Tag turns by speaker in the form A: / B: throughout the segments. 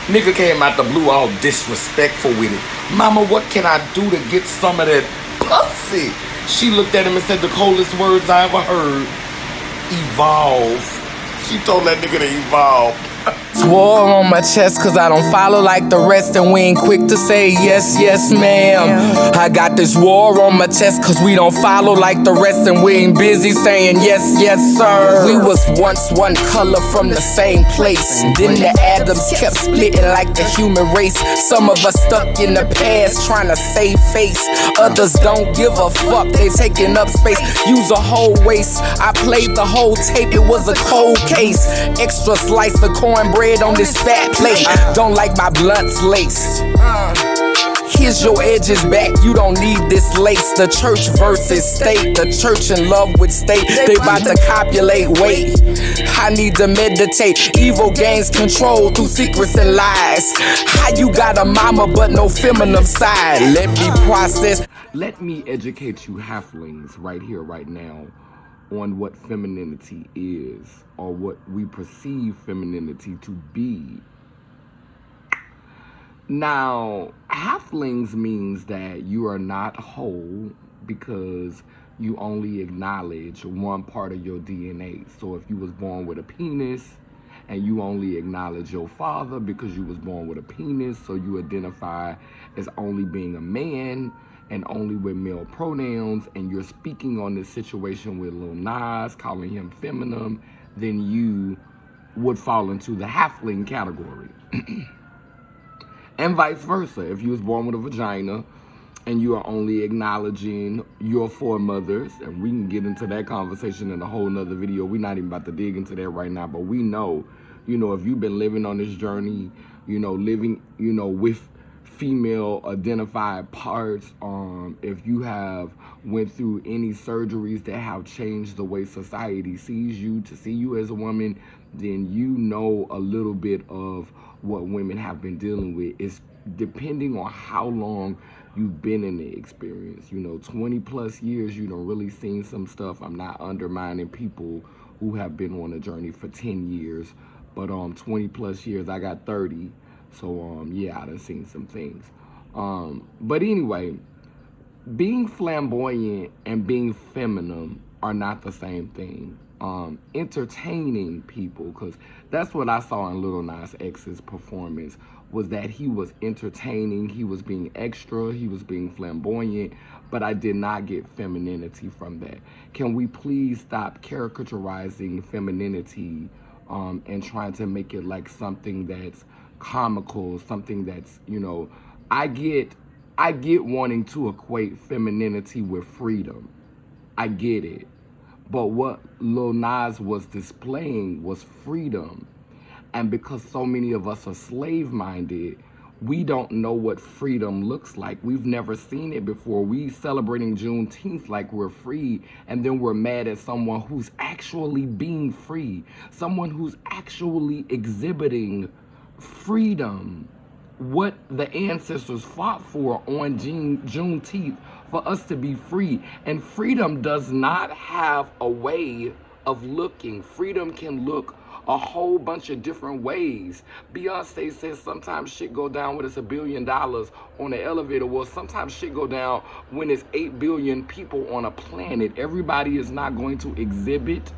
A: Nigga came out the blue all disrespectful with it. Mama, what can I do to get some of that pussy? She looked at him and said the coldest words I ever heard. Evolve. She told that nigga to evolve.
B: Swore on my chest cause I don't follow like the rest, and we ain't quick to say yes, yes ma'am. I got this war on my chest cause we don't follow like the rest, and we ain't busy saying yes, yes sir. We was once one color from the same place, then the atoms kept splitting like the human race. Some of us stuck in the past trying to save face, others don't give a fuck, they taking up space. Use a whole waste, I played the whole tape, it was a cold case. Extra slice of cornbread on this fat plate. Don't like my blunts laced. Here's your edges back, you don't need this lace. The church versus state, the church in love with state. They bout to copulate, wait, I need to meditate. Evil gains control through secrets and lies. How you got a mama but no feminine side? Let me process.
A: Let me educate you halflings right here, right now, on what femininity is, or what we perceive femininity to be. Now, halflings means that you are not whole because you only acknowledge one part of your DNA. So if you was born with a penis and you only acknowledge your father because you was born with a penis, so you identify as only being a man and only with male pronouns, and you're speaking on this situation with Lil Nas, calling him feminine, then you would fall into the halfling category. And vice versa. If you was born with a vagina and you are only acknowledging your foremothers, and we can get into that conversation in a whole nother video. We're not even about to dig into that right now, but we know, if you've been living on this journey, living, with female identified parts, if you have went through any surgeries that have changed the way society sees you, to see you as a woman, then you know a little bit of what women have been dealing with. It's depending on how long you've been in the experience. 20 plus years, you done really seen some stuff. I'm not undermining people who have been on a journey for 10 years, but 20 plus years, I got 30. So yeah, I done seen some things. But anyway, being flamboyant and being feminine are not the same thing. Entertaining people, because that's what I saw in Lil Naz X's performance, was that he was entertaining, he was being extra, he was being flamboyant, but I did not get femininity from that. Can we please stop caricaturizing femininity and trying to make it like something that's comical, something that's, I get wanting to equate femininity with freedom. I get it. But what Lil Nas was displaying was freedom. And because so many of us are slave-minded, we don't know what freedom looks like. We've never seen it before. We celebrating Juneteenth like we're free, and then we're mad at someone who's actually being free, someone who's actually exhibiting freedom, what the ancestors fought for on Juneteenth, for us to be free. And freedom does not have a way of looking. Freedom can look a whole bunch of different ways. Beyonce says sometimes shit go down when it's $1 billion on the elevator. Well, sometimes shit go down when it's 8 billion people on a planet. Everybody is not going to exhibit,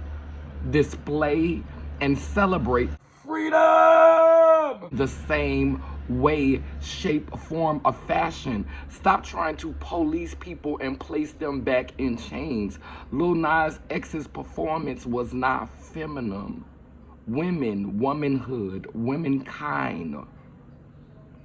A: display, and celebrate freedom the same way, shape, form, or fashion. Stop trying to police people and place them back in chains. Lil Nas X's performance was not feminine. Women, womanhood, womankind.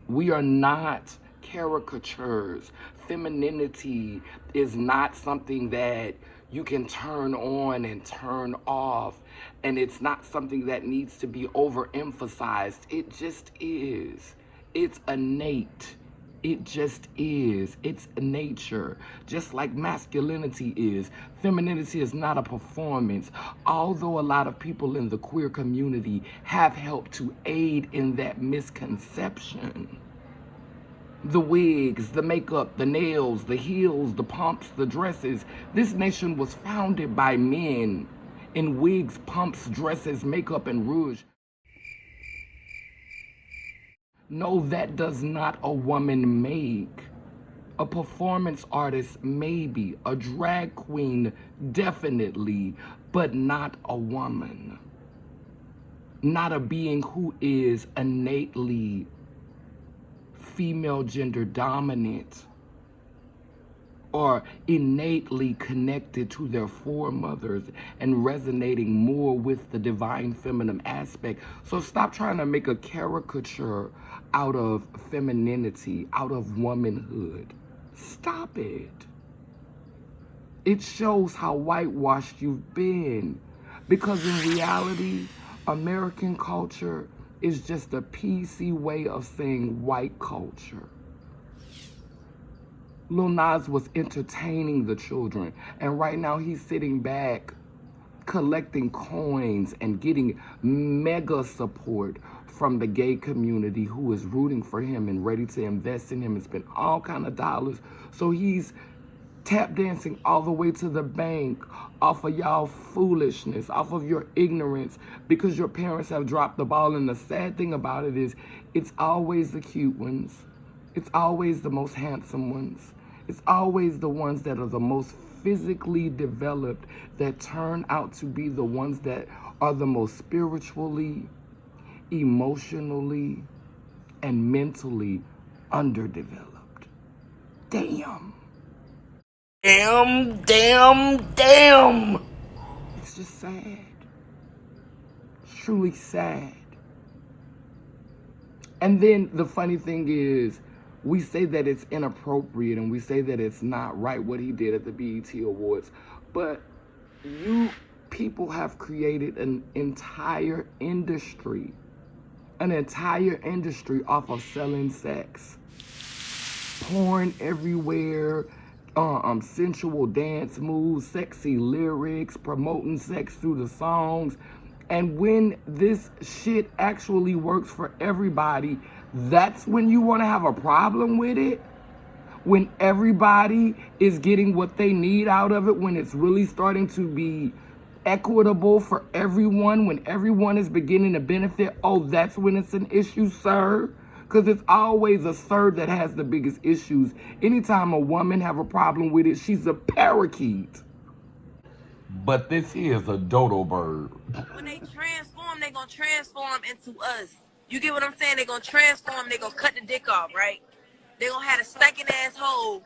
A: We are not caricatures. Femininity is not something that you can turn on and turn off, and it's not something that needs to be overemphasized. It just is. It's innate. It just is. It's nature. Just like masculinity is. Femininity is not a performance. Although a lot of people in the queer community have helped to aid in that misconception. The wigs, the makeup, the nails, the heels, the pumps, the dresses. This nation was founded by men in wigs, pumps, dresses, makeup, and rouge. No, that does not a woman make. A performance artist, maybe. A drag queen, definitely. But not a woman. Not a being who is innately female gender dominant or innately connected to their foremothers and resonating more with the divine feminine aspect. So stop trying to make a caricature out of femininity, out of womanhood. Stop it. It shows how whitewashed you've been. Because in reality, American culture is just a PC way of saying white culture. Lil Nas was entertaining the children, and right now he's sitting back collecting coins and getting mega support from the gay community who is rooting for him and ready to invest in him and spend all kind of dollars. So he's tap dancing all the way to the bank off of y'all foolishness, off of your ignorance, because your parents have dropped the ball. And the sad thing about it is it's always the cute ones. It's always the most handsome ones. It's always the ones that are the most physically developed that turn out to be the ones that are the most spiritually, emotionally, and mentally underdeveloped. Damn. Damn. It's just sad. It's truly sad. And then the funny thing is, we say that it's inappropriate and we say that it's not right what he did at the BET Awards, but you people have created an entire industry off of selling sex. Porn everywhere, sensual dance moves, sexy lyrics, promoting sex through the songs. And when this shit actually works for everybody, that's when you want to have a problem with it? When everybody is getting what they need out of it, when it's really starting to be equitable for everyone, when everyone is beginning to benefit, oh, that's when it's an issue, sir? Because it's always a sir that has the biggest issues. Anytime a woman have a problem with it, she's a parakeet. But this is a dodo bird.
C: When they transform, they gonna transform into us. You get what I'm saying? They gonna transform, they gonna cut the dick off, right? They gonna have a stinking ass hole,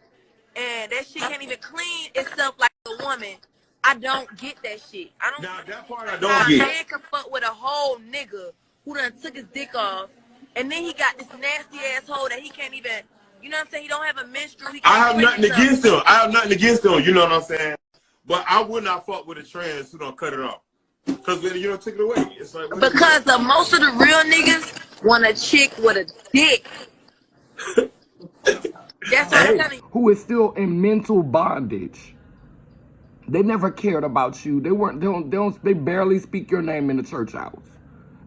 C: and that shit can't even clean itself like a woman. I don't get that shit. I don't.
D: Now that part I don't get.
C: A man can fuck with a whole nigga who done took his dick off, and then he got this nasty ass hole that he can't even. You know what I'm saying? He don't have a menstrual.
D: I have nothing against him. I have nothing against him. You know what I'm saying? But I would not fuck with a trans who don't cut it off. Because when you don't take it away, it's like...
C: Because most of the real niggas want a chick with a dick. That's what I'm telling you.
A: Who is still in mental bondage. They never cared about you. They barely speak your name in the church house.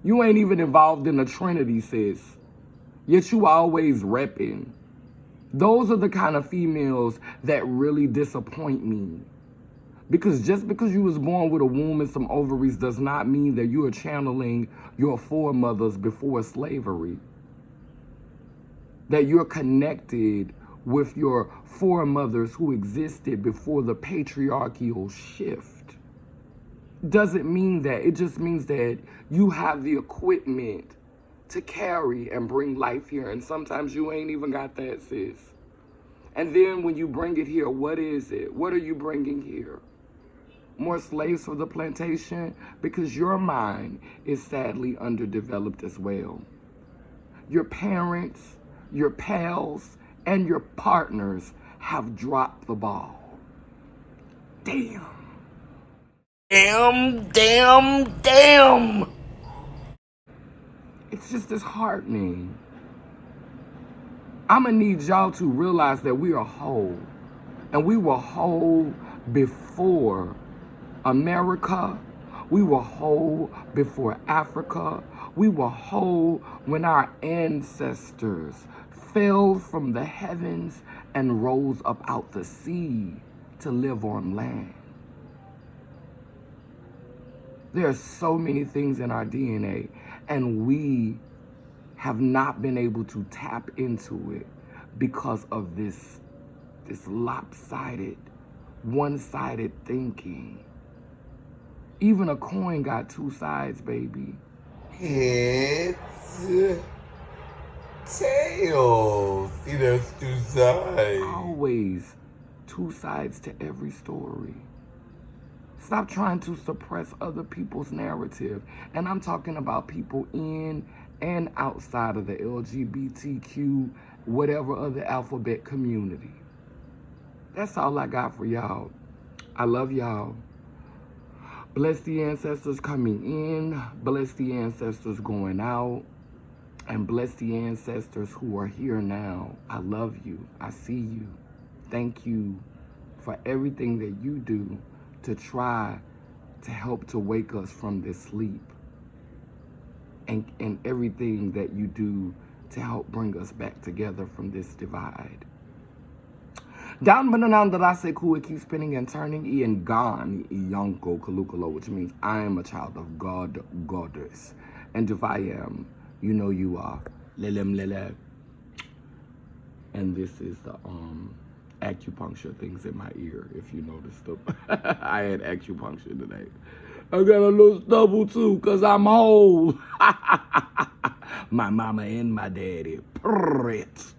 A: You ain't even involved in the Trinity, sis. Yet you always repping. Those are the kind of females that really disappoint me. Because just because you was born with a womb and some ovaries does not mean that you are channeling your foremothers before slavery. That you're connected with your foremothers who existed before the patriarchal shift. Doesn't mean that. It just means that you have the equipment to carry and bring life here. And sometimes you ain't even got that, sis. And then when you bring it here, what is it? What are you bringing here? More slaves for the plantation? Because your mind is sadly underdeveloped as well. Your parents, your pals, and your partners have dropped the ball. Damn. It's just disheartening. I'm gonna need y'all to realize that we are whole. And we were whole before America. We were whole before Africa. We were whole when our ancestors fell from the heavens and rose up out the sea to live on land. There are so many things in our DNA, and we have not been able to tap into it because of this lopsided, one-sided thinking. Even a coin got two sides, baby.
B: Heads, tails. See, there's two sides.
A: Always two sides to every story. Stop trying to suppress other people's narrative. And I'm talking about people in and outside of the LGBTQ, whatever other alphabet community. That's all I got for y'all. I love y'all. Bless the ancestors coming in. Bless the ancestors going out. And bless the ancestors who are here now. I love you. I see you. Thank you for everything that you do to try to help to wake us from this sleep. And everything that you do to help bring us back together from this divide. Down Bananandarase it keeps spinning and turning. Ian Gan Yanko Kalukalo, which means I am a child of God, goddess. And if I am, you know you are. Lelem lele. And this is the acupuncture things in my ear, if you noticed them. I had acupuncture today. I got a little stubble too, because I'm old. My mama and my daddy. Prit.